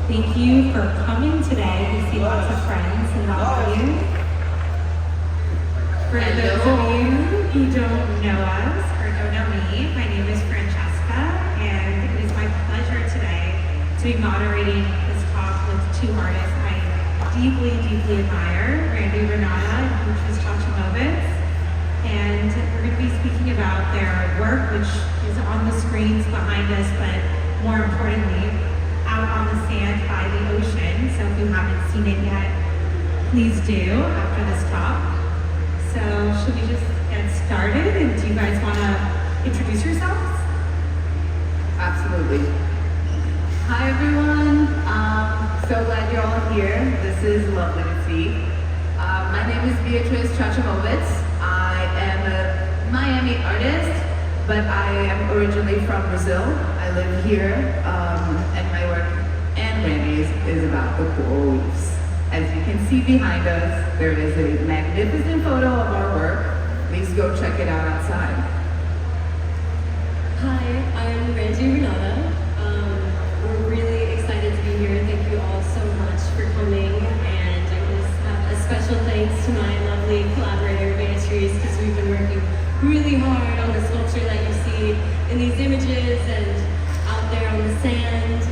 Thank you for coming today. We see lots of friends in the audience. For those of you who don't know us or don't know me, my name is Francesca, and it is my pleasure today to be moderating this talk with two artists I deeply, deeply admire, Randi Renate and Beatriz Chachamovits. And we're going to be speaking about their work, which is on the screens behind us, but more importantly, out on the sand by the ocean. So if you haven't seen it yet, please do after this talk. So should we just get started? And do you guys want to introduce yourselves? Absolutely. Hi everyone. So glad you're all here. This is lovely to see. My name is Beatriz Chachamovits. I am a Miami artist, but I am originally from Brazil. I live here, and my work and Randy's is about the coral reefs. As you can see behind us, there is a magnificent photo of our work. Please go check it out outside. Hi, I'm Randi Renate. We're really excited to be here. Thank you all so much for coming. And I just have a special thanks to my lovely collaborator, Beatriz, because we've been working really hard on the sculpture that you see in these images and out there on the sand.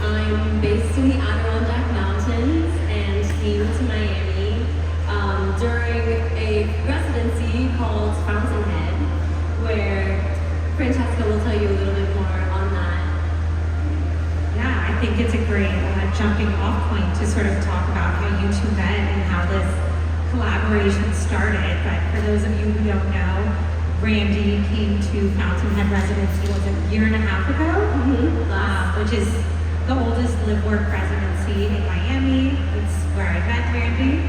I'm based in the Adirondack Mountains and came to Miami during a residency called Fountainhead, where Francesca will tell you a little bit more on that. Yeah, I think it's a great jumping off point to sort of talk about how you two met and how this collaboration started. But for those of you who don't know, Randi came to Fountainhead residency, was it a year and a half ago? Which is the oldest live-work residency in Miami. It's where I met Randi.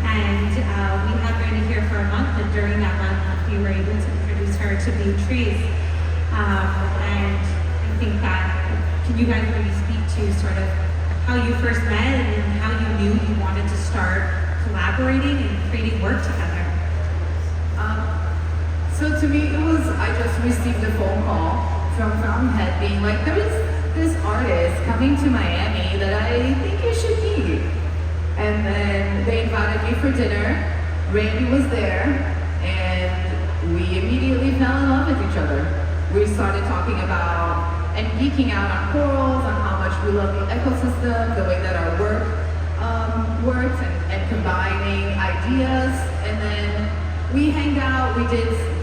And we had Randi here for a month, and during that month, we were able to introduce her to Beatriz. And I think that, can you guys maybe speak to sort of how you first met and how you knew you wanted to start collaborating and creating work together? So to me, it was, I just received a phone call from Fountainhead being like, there is this artist coming to Miami that I think you should meet. And then they invited me for dinner. Randi was there, and we immediately fell in love with each other. We started talking about and geeking out on corals, on how much we love the ecosystem, the way that our work works, and combining ideas. And then we hanged out.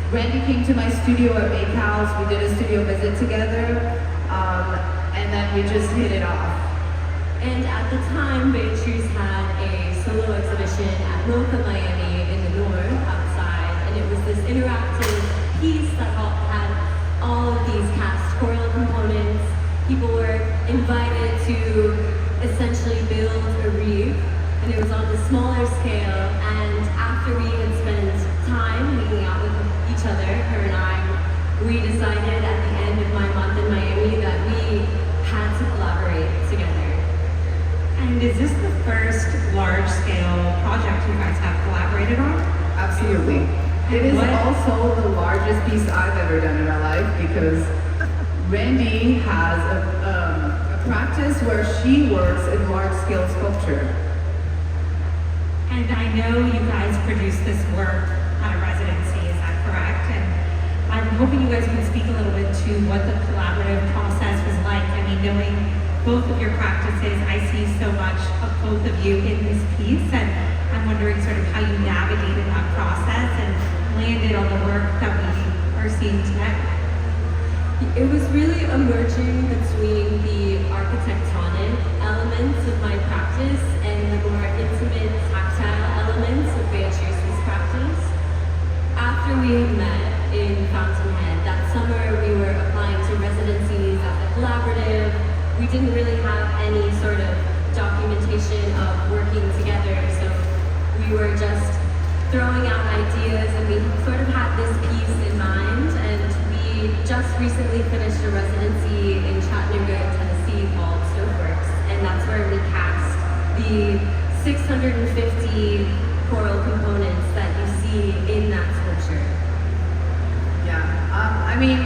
Randi came to my studio at Bakehouse. We did a studio visit together, and then we just hit it off. And at the time, Beatriz had a solo exhibition at Mocha Miami in the north outside, and it was this interactive piece that had all of these cast coral components. People were invited to essentially build a reef, and it was on the smaller scale. And after we had spent time hanging out with each other, her and I, we decided at the end of my month in Miami that we had to collaborate together. And is this the first large-scale project you guys have collaborated on? Absolutely. It is also the largest piece I've ever done in my life because Randi has a practice where she works in large-scale sculpture. And I know you guys produced this work at a residency, is that correct? And I'm hoping you guys can speak a little bit to what the collaborative process was like. I mean, knowing both of your practices, I see so much of both of you in this piece, and I'm wondering sort of how you navigated that process and landed on the work that we are seeing today. It was really emerging between the architectonic elements of my practice and the more intimate tactile elements of Beatriz's practice. After we had met in Fountainhead, that summer we were applying to residencies at the collaborative. We didn't really have any sort of documentation of working together, so we were just throwing out ideas, and we sort of had this piece in mind. And we just recently finished a residency in Chattanooga, Tennessee called Stoveworks, and that's where we cast the 650 coral components that you see in that sculpture. Yeah, I mean,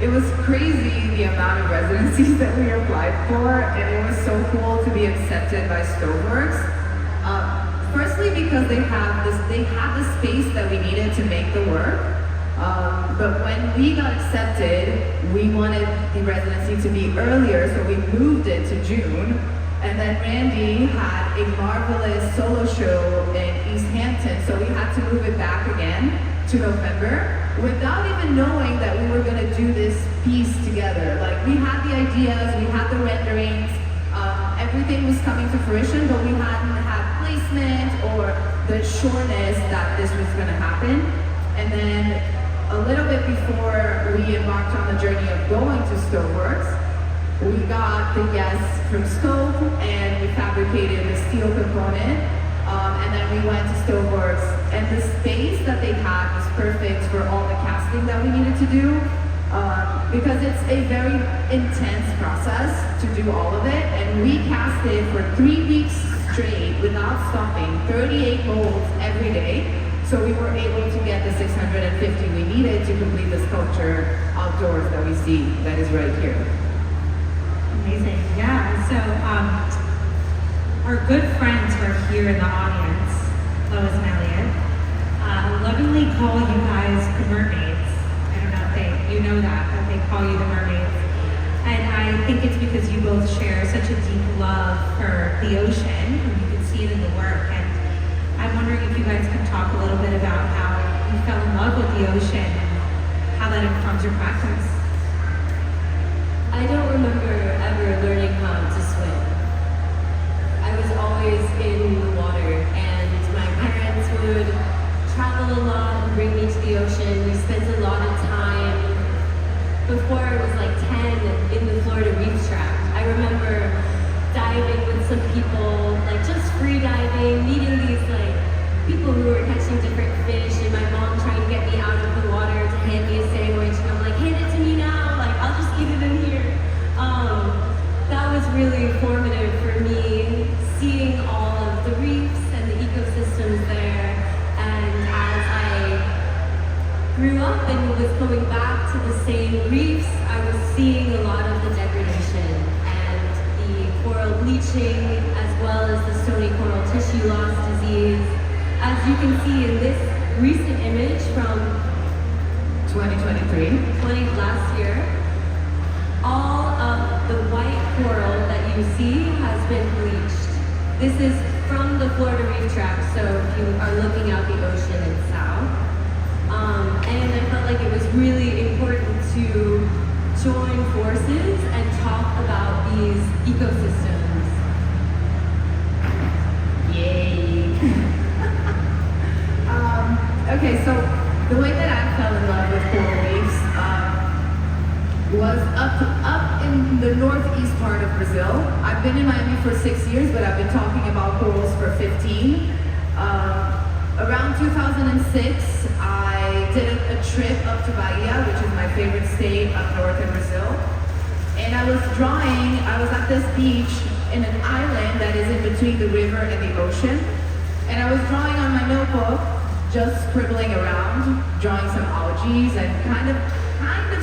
it was crazy the amount of residencies that we applied for, and it was so cool to be accepted by Stoveworks. Firstly, because they had the space that we needed to make the work. But when we got accepted, we wanted the residency to be earlier, so we moved it to June. And then Randi had a marvelous solo show in East Hampton, so we had to move it back again to November without even knowing that we were going to do this piece together. Like, we had the ideas, we had the renderings, everything was coming to fruition, but we hadn't had placement or the sureness that this was going to happen. And then a little bit before we embarked on the journey of going to Stoveworks, we got the yes from Scope and we fabricated the steel component, and then we went to Stoveworks, and the space that they had was perfect for all the casting that we needed to do, because it's a very intense process to do all of it, and we casted for 3 weeks straight without stopping, 38 molds every day, so we were able to get the 650 we needed to complete the sculpture outdoors that we see that is right here. Amazing, yeah. So our good friends who are here in the audience, Lois and Elliot, lovingly call you guys the mermaids. I don't know if you know that, but they call you the mermaids. And I think it's because you both share such a deep love for the ocean, and you can see it in the work. And I'm wondering if you guys can talk a little bit about how you fell in love with the ocean and how that informs your practice. I don't remember ever learning how to swim. I was always in the water, and my parents would travel a lot and bring me to the ocean. We spent a lot of time, before I was like 10, in the Florida reef track. I remember diving with some people, like just free diving, meeting these like people who were catching different fish, and my mom trying to get me out of the water to hand me a sandwich, and I'm like, hand it to me now, like I'll just eat it in here. That was really formative for me, seeing all of the reefs and the ecosystems there. And as I grew up and was going back to the same reefs, I was seeing a lot of the degradation and the coral bleaching, as well as the stony coral tissue loss disease. As you can see in this recent image from 2023, last year, all of the white coral that you see has been bleached. This is from the Florida Reef Track, so if you are looking out the ocean and south. And I felt like it was really important to join forces and talk about these ecosystems. Yay! Okay, so the way that I fell in love with coral reefs was up in the northeast part of Brazil. I've been in Miami for 6 years, but I've been talking about corals for 15. Around 2006, I did a trip up to Bahia, which is my favorite state up north in Brazil. And I was at this beach in an island that is in between the river and the ocean. And I was drawing on my notebook, just scribbling around, drawing some algae and kind of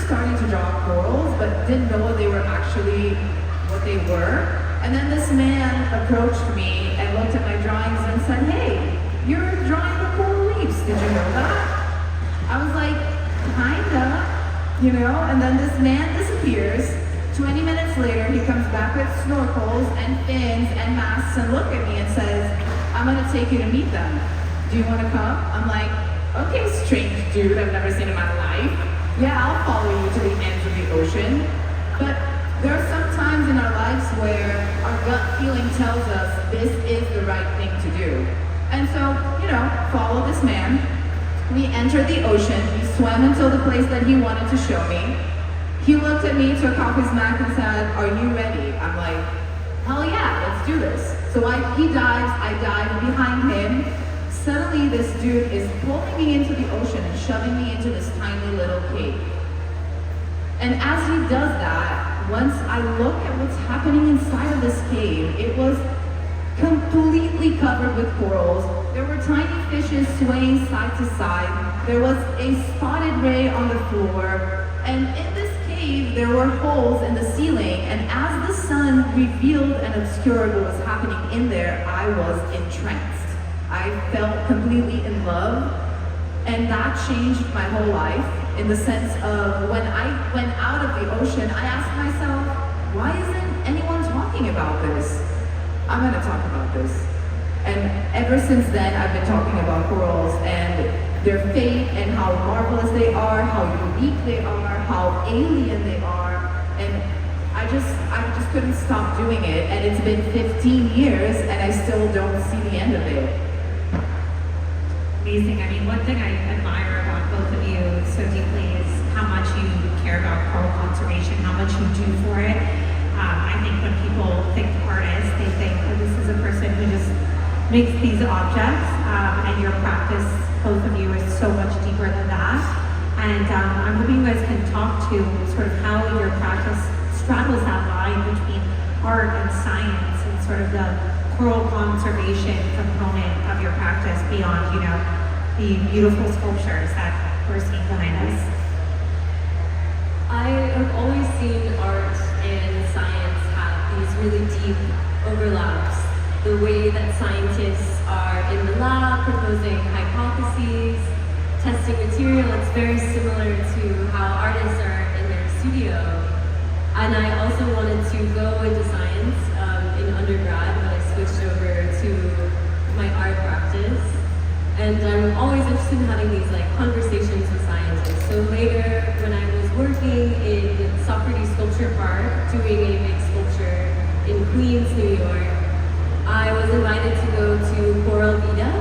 starting to draw corals, but didn't know what they were actually, what they were. And then this man approached me and looked at my drawings and said, "Hey, you're drawing the coral reefs, did you know that?" I was like, kinda, you know? And then this man disappears. 20 minutes later, he comes back with snorkels and fins and masks and look at me and says, "I'm gonna take you to meet them. Do you wanna come?" I'm like, "Okay, strange dude I've never seen in my life. Yeah, I'll follow you to the ends of the ocean." But there are some times in our lives where our gut feeling tells us this is the right thing to do. And so, follow this man. We entered the ocean. We swam until the place that he wanted to show me. He looked at me, took off his mask and said, "Are you ready?" I'm like, "Hell yeah, let's do this." So he dives, I dive behind him. Suddenly this dude is pulling me into the ocean and shoving me into this tiny little cave. And as he does that, once I look at what's happening inside of this cave, it was completely covered with corals. There were tiny fishes swaying side to side. There was a spotted ray on the floor. And in this cave, cave, there were holes in the ceiling, and as the sun revealed and obscured what was happening in there, I was entranced. I felt completely in love, and that changed my whole life in the sense of when I went out of the ocean, I asked myself, why isn't anyone talking about this? I'm gonna talk about this. And ever since then, I've been talking about corals and their fate and how marvelous they are, how unique they are, how alien they are. And I just couldn't stop doing it. And it's been 15 years and I still don't see the end of it. Amazing. I mean, one thing I admire about both of you so deeply is how much you care about coral conservation, how much you do for it. I think when people think artists, they think, oh, this is a person who just makes these objects, and your practice, both of you, is so much deeper than that. And I'm hoping you guys can talk to sort of how your practice straddles that line between art and science and sort of the coral conservation component of your practice beyond, you know, the beautiful sculptures that we're seeing behind us. I have always seen art and science have these really deep overlaps. The way that scientists are in the lab proposing hypotheses, testing material, it's very similar to how artists are in their studio. And I also wanted to go into science in undergrad, but I switched over to my art practice. And I'm always interested in having these like conversations with scientists. So later, when I was working in Socrates Sculpture Park, doing a big sculpture in Queens, New York, I was invited to go to Coral Vida,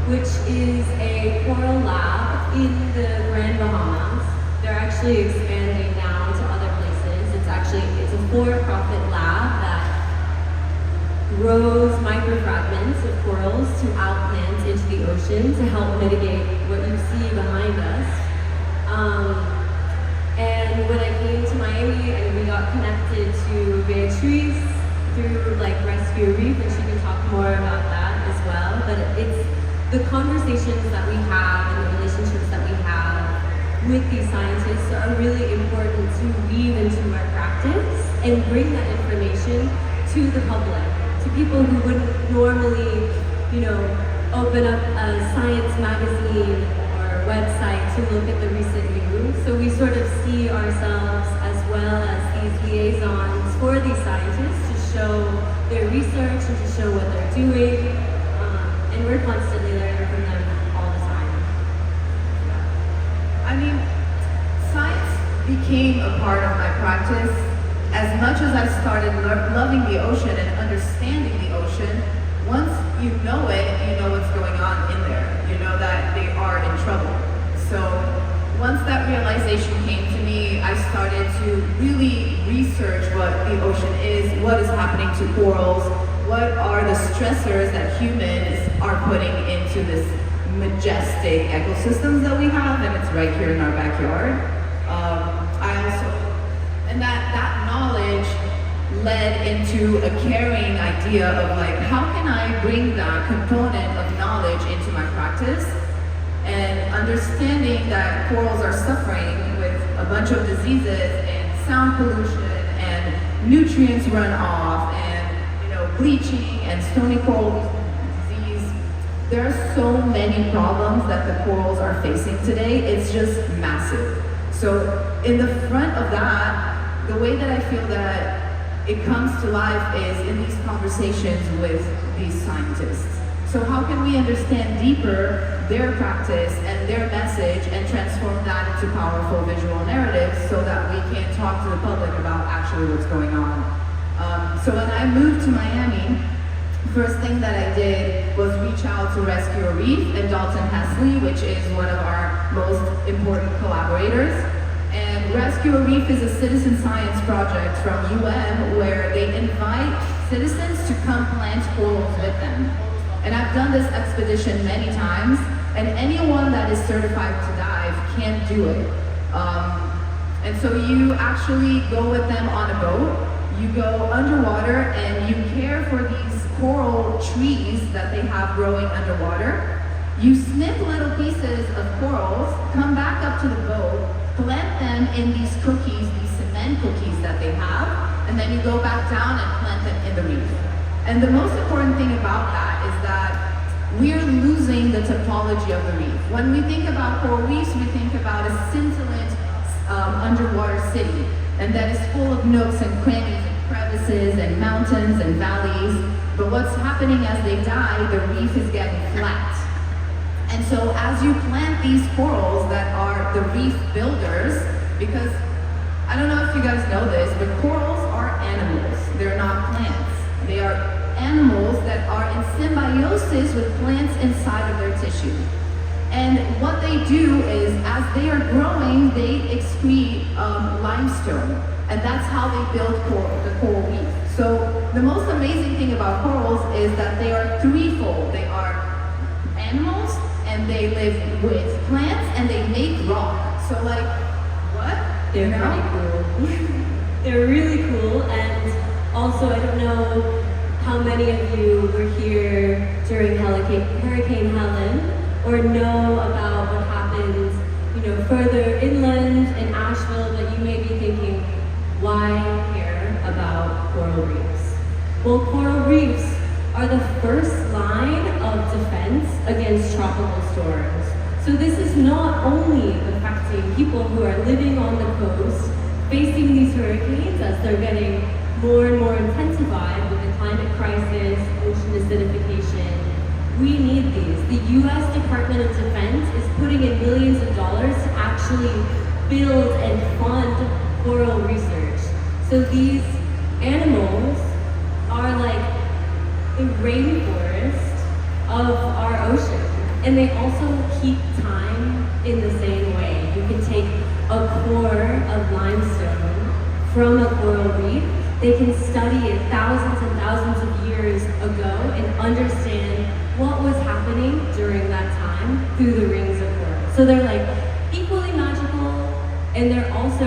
which is a coral lab in the Grand Bahamas. They're actually expanding now to other places. It's a for-profit lab that grows microfragments of corals to outplant into the ocean to help mitigate what you see behind us. And when I came to Miami and we got connected to Beatriz through like Rescue Reef, and she can talk more about that as well. But it's the conversations that we have and the relationships that we have with these scientists are really important to weave into our practice and bring that information to the public, to people who wouldn't normally, you know, open up a science magazine or website to look at the recent news. So we sort of see ourselves as well as these liaisons for these scientists to show their research and to show what they're doing. And we're constantly learning from them all the time. I mean, science became a part of my practice. As much as I started loving the ocean and understanding the ocean, once you know it, you know what's going on in there. You know that they are in trouble. So once that realization came to me, I started to really research what the ocean is, what is happening to corals, what are the stressors that humans are putting into this majestic ecosystems that we have, and it's right here in our backyard. And that knowledge led into a caring idea of like, how can I bring that component of knowledge into my practice? And understanding that corals are suffering with a bunch of diseases and sound pollution and nutrients run off and, you know, bleaching and stony coral disease. There are so many problems that the corals are facing today. It's just massive. So in the front of that, the way that I feel that it comes to life is in these conversations with these scientists. So how can we understand deeper their practice and their message and transform that into powerful visual narratives so that we can talk to the public about actually what's going on? So when I moved to Miami, first thing that I did was reach out to Rescue Reef and Dalton Hesley, which is one of our most important collaborators. And Rescue Reef is a citizen science project from UM where they invite citizens to come plant corals with them. And I've done this expedition many times, and anyone that is certified to dive can do it. And so you actually go with them on a boat, you go underwater, and you care for these coral trees that they have growing underwater. You snip little pieces of corals, come back up to the boat, plant them in these cookies, these cement sand cookies that they have, and then you go back down and plant them in the reef. And the most important thing about that is that we're losing the topology of the reef. When we think about coral reefs, we think about a scintillant underwater city, and that is full of nooks and crannies and crevices and mountains and valleys. But what's happening as they die, the reef is getting flat. And so as you plant these corals that are the reef builders, because I don't know if you guys know this, but corals are animals. They're not plants. They are animals that are in symbiosis with plants inside of their tissue. And what they do is, as they are growing, they excrete limestone. And that's how they build the coral reef. So the most amazing thing about corals is that they are threefold. They are animals, and they live with plants, and they make rock. So like, what? They're pretty cool. They're really cool, and also I don't know how many of you were here during Hurricane Helen, or know about what happened, further inland in Asheville, but you may be thinking, why care about coral reefs? Well, coral reefs are the first line of defense against tropical storms. So this is not only affecting people who are living on the coast, facing these hurricanes as they're getting more and more intensified with the climate crisis, ocean acidification. We need these. The US Department of Defense is putting in millions of dollars to actually build and fund coral research. So these animals are like the rainforest of our ocean. And they also keep time in the same way. You can take a core of limestone from a coral reef. They can study it thousands and thousands of years ago and understand what was happening during that time through the rings of coral. So they're like equally magical, and they're also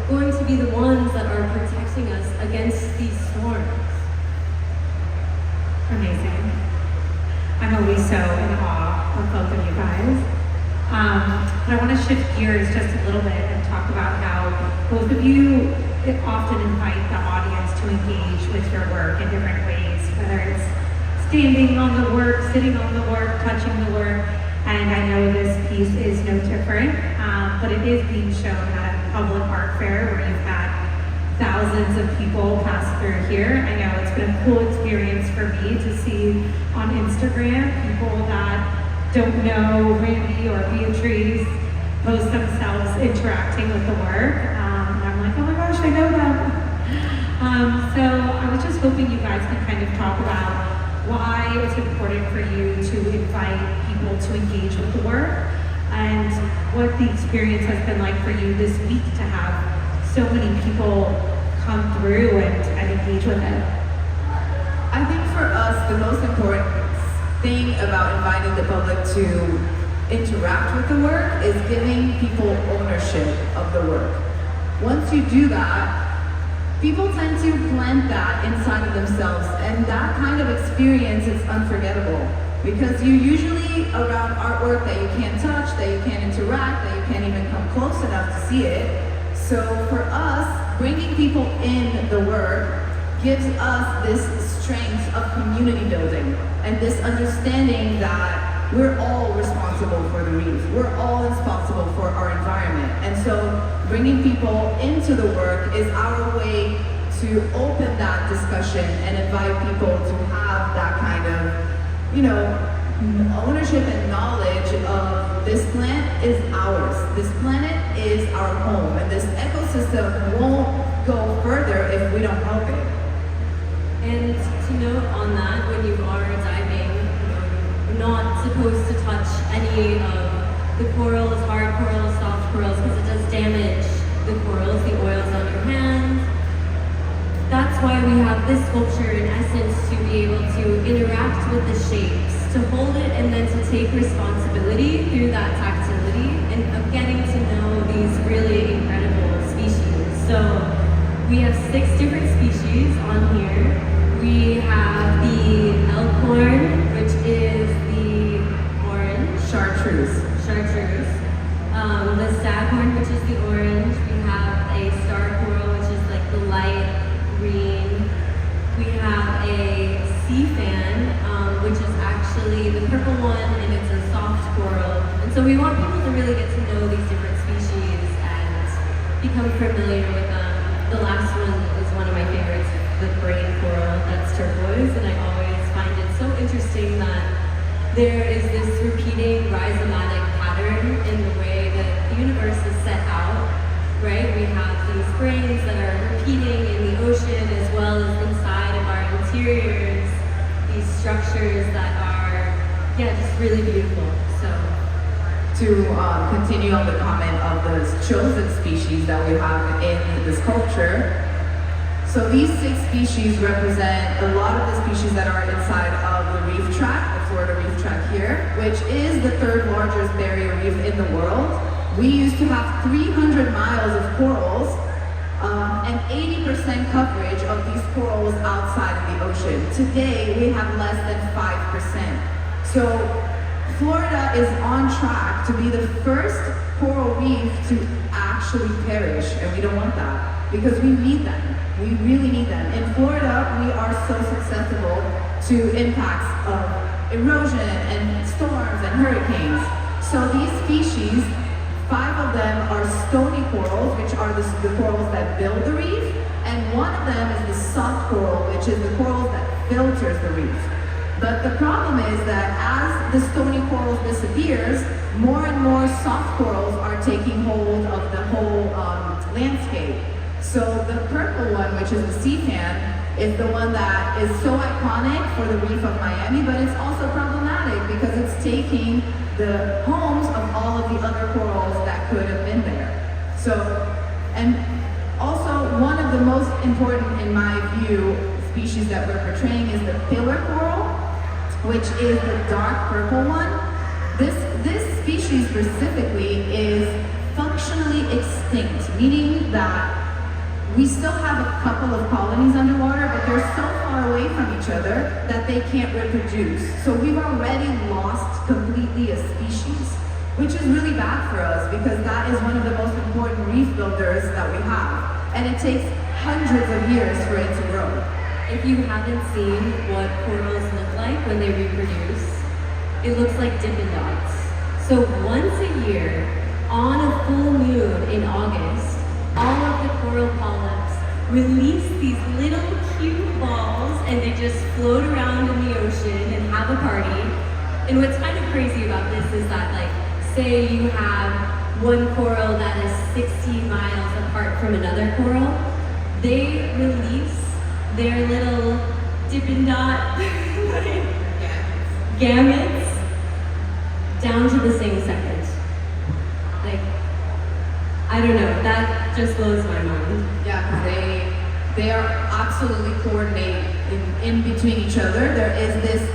going to be the ones that are protecting us against these storms. Amazing. I'm always so in awe of both of you guys. But I want to shift gears just a little bit and talk about how both of you often invite the audience to engage with your work in different ways, whether it's standing on the work, sitting on the work, touching the work. And I know this piece is no different, but it is being shown at a public art fair where you've had thousands of people pass through here. I know it's been a cool experience for me to see on Instagram people that don't know Randi or Beatriz post themselves interacting with the work. And I'm like, oh my gosh, I know them. So I was just hoping you guys could kind of talk about why it's important for you to invite people to engage with the work, and what the experience has been like for you this week to have so many people come through and engage with it. I think for us, the most important thing about inviting the public to interact with the work is giving people ownership of the work. Once you do that, people tend to plant that inside of themselves, and that kind of experience is unforgettable. Because you usually, around artwork that you can't touch, that you can't interact, that you can't even come close enough to see it. So for us, bringing people in the work gives us this strength of community building and this understanding that we're all responsible for the reef. We're all responsible for our environment. And so bringing people into the work is our way to open that discussion and invite people to have that kind of, ownership and knowledge of this plant is ours. This planet is our home, and this ecosystem won't go further if we don't help it. And to note on that, when you are diving, you're not supposed to touch any of the corals, hard corals, soft corals, because it does damage the corals, the oils on your hands. That's why we have this sculpture in essence, to be able to interact with the shapes, to hold it and then to take responsibility through that tactility and of getting to know these really incredible species. So we have 6 different species on here. We have the elkhorn, which is the orange. Chartreuse. The staghorn, which is the orange. We have a star coral, which purple one, and it's a soft coral. And so we want people to really get to know these different species and become familiar with them. The last one is one of my favorites, the brain coral, that's turquoise, and I always find it so interesting that there is this repeating rhizomatic pattern in the way that the universe is set out, right? We have these brains that are repeating in the ocean as well as inside of our interiors, these structures that are, just really beautiful. So, To continue on the comment of the chosen species that we have in the sculpture, so these 6 species represent a lot of the species that are inside of the reef tract, the Florida reef tract here, which is the 3rd largest barrier reef in the world. We used to have 300 miles of corals, and 80% coverage of these corals outside of the ocean. Today, we have less than 5%. So Florida is on track to be the first coral reef to actually perish, and we don't want that because we need them. We really need them. In Florida, we are so susceptible to impacts of erosion and storms and hurricanes. So these species, 5 of them are stony corals, which are the corals that build the reef, and one of them is the soft coral, which is the coral that filters the reef. But the problem is that as the stony corals disappears, more and more soft corals are taking hold of the whole landscape. So the purple one, which is the sea fan, is the one that is so iconic for the reef of Miami, but it's also problematic because it's taking the homes of all of the other corals that could have been there. So, and also one of the most important, in my view, species that we're portraying is the pillar coral, which is the dark purple one. This species specifically is functionally extinct, meaning that we still have a couple of colonies underwater, but they're so far away from each other that they can't reproduce. So we've already lost completely a species, which is really bad for us because that is one of the most important reef builders that we have. And it takes hundreds of years for it to grow. if you haven't seen what corals look like when they reproduce, it looks like Dippin' Dots. So once a year, on a full moon in August, all of the coral polyps release these little cute balls and they just float around in the ocean and have a party. And what's kind of crazy about this is that, like, say you have one coral that is 60 miles apart from another coral, they release their little Dippin' Dot gametes down to the same second. Like, I don't know, that just blows my mind. Yeah, they are absolutely coordinated in between each other. There is this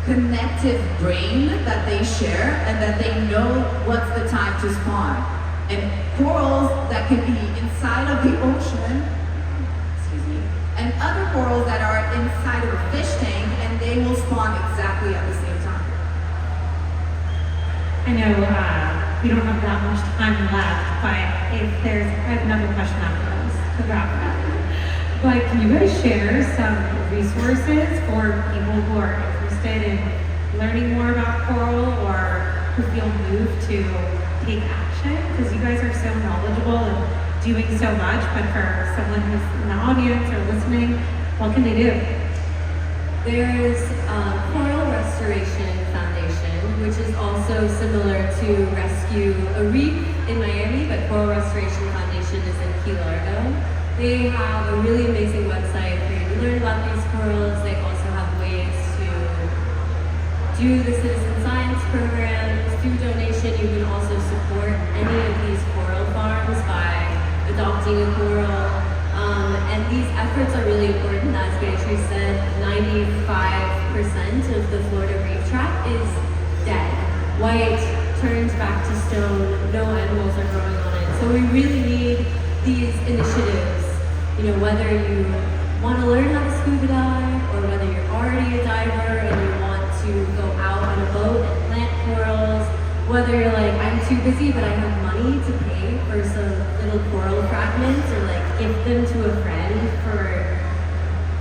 connective brain that they share and that they know what's the time to spawn. And corals that can be inside of the ocean, and other corals that are inside of a fish tank, and they will spawn exactly at the same time. I know we don't have that much time left, but I have another question after this to wrap it up. But can you guys share some resources for people who are interested in learning more about coral or who feel moved to take action? Because you guys are so knowledgeable and doing so much, but for someone who's in the audience or listening, what can they do? There's Coral Restoration Foundation, which is also similar to Rescue a Reef in Miami, but Coral Restoration Foundation is in Key Largo. They have a really amazing website for you to learn about these corals. They also have ways to do the citizen science programs, through donation. You can also support any of these coral farms by adopting a coral. And these efforts are really important. As Beatriz said, 95% of the Florida reef tract is dead. White, turned back to stone, no animals are growing on it. So we really need these initiatives. You know, whether you want to learn how to scuba dive or whether you're already a diver and you want to go out on a boat and plant corals, whether you're like, I'm too busy but I have money to pay for some little coral fragments or like gift them to a friend for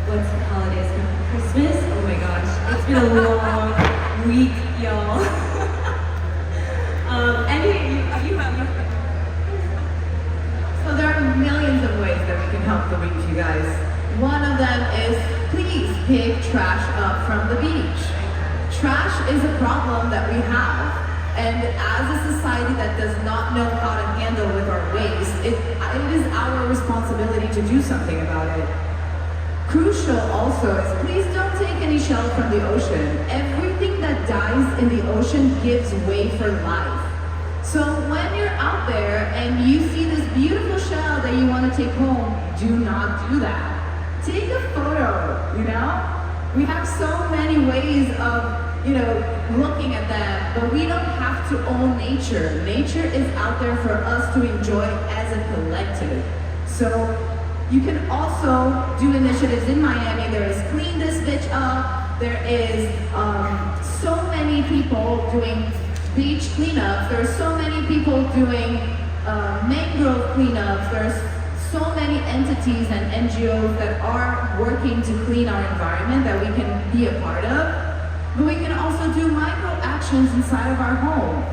what's the holidays now? Christmas? Oh my gosh, it's been a long week y'all. So there are millions of ways that we can help the beach, you guys. One of them is please pick trash up from the beach. Trash is a problem that we have. And as a society that does not know how to handle with our waste, it is our responsibility to do something about it. Crucial also is please don't take any shell from the ocean. Everything that dies in the ocean gives way for life. So when you're out there and you see this beautiful shell that you want to take home, do not do that. Take a photo, you know? We have so many ways of, looking at them, but we don't have to own nature. Nature is out there for us to enjoy as a collective. So you can also do initiatives in Miami. There is Clean This Bitch Up. There is so many people doing beach cleanups. There are so many people doing mangrove cleanups. There's so many entities and NGOs that are working to clean our environment that we can be a part of. But we can also do micro actions inside of our home.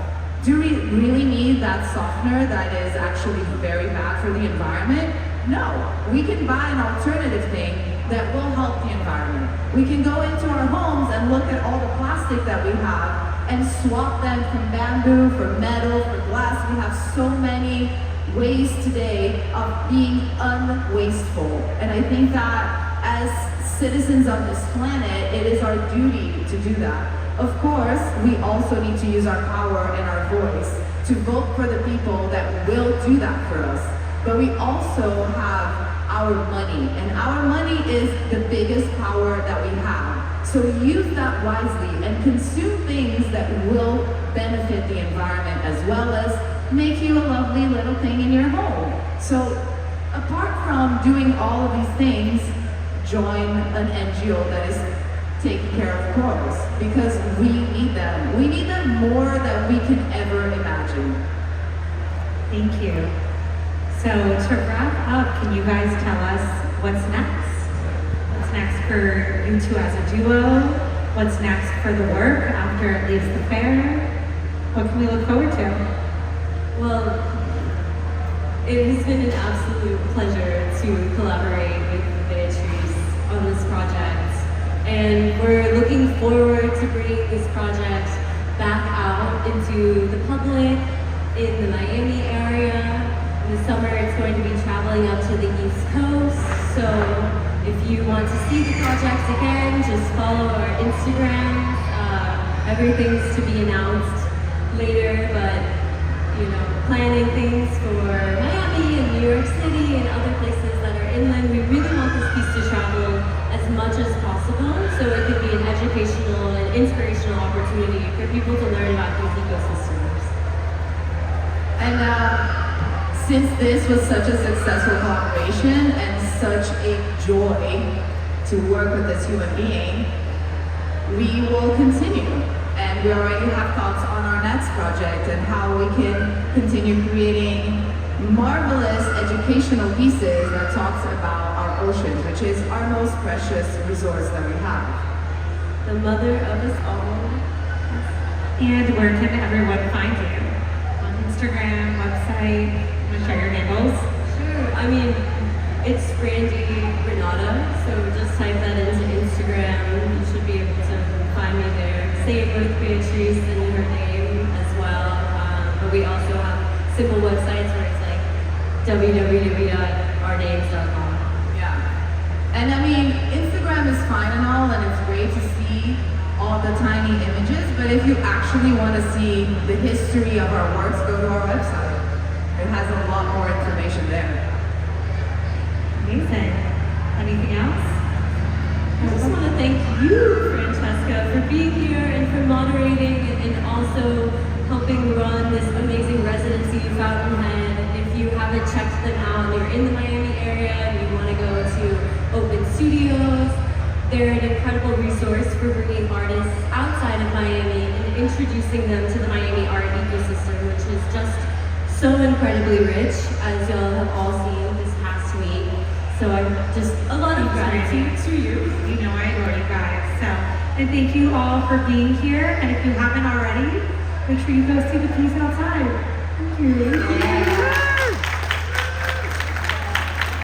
Do we really need that softener that is actually very bad for the environment? No. We can buy an alternative thing that will help the environment. We can go into our homes and look at all the plastic that we have and swap them from bamboo, for metal, for glass. We have so many ways today of being unwasteful. And I think that as citizens on this planet, it is our duty to do that. Of course, we also need to use our power and our voice to vote for the people that will do that for us. But we also have our money, and our money is the biggest power that we have. So use that wisely and consume things that will benefit the environment as well as make you a lovely little thing in your home. So apart from doing all of these things, join an NGO that is taking care of corals because we need them. We need them more than we can ever imagine. Thank you. So to wrap up, can you guys tell us what's next? What's next for you two as a duo? What's next for the work after it leaves the fair? What can we look forward to? Well, it has been an absolute pleasure to collaborate with Beatriz on this project. And we're looking forward to bringing this project back out into the public in the Miami area. In the summer, it's going to be traveling up to the East Coast. So if you want to see the project again, just follow our Instagram. Everything's to be announced later, but planning things for Miami and New York City and other places that are inland. We really want this piece to travel as much as possible so it could be an educational and inspirational opportunity for people to learn about these ecosystems. And since this was such a successful collaboration and such a joy to work with this human being, we will continue. And we already have thoughts on our next project and how we can continue creating marvelous educational pieces that talks about our oceans, which is our most precious resource that we have. The mother of us all. And where can everyone find you? On Instagram, website? Want to share your handles? Sure. It's Randi Renate, so just type that into Instagram. You should be able to find me there. Same with Beatriz and her name as well. But we also have simple websites where it's like www.ournames.com. Yeah. And Instagram is fine and all, and it's great to see all the tiny images, but if you actually want to see the history of our works, go to our website. It has a lot more information there. Amazing. Anything else? I just want to thank you, Francesca, for being here and for moderating and also helping run this amazing residency, Fountainhead. If you haven't checked them out and you're in the Miami area and you want to go to open studios, they're an incredible resource for bringing artists outside of Miami and introducing them to the Miami art ecosystem, which is just so incredibly rich, as y'all have all seen this past week. So I'm just a lot of gratitude to you. I adore you guys. So And thank you all for being here. And if you haven't already, make sure you go see the piece outside. Thank you.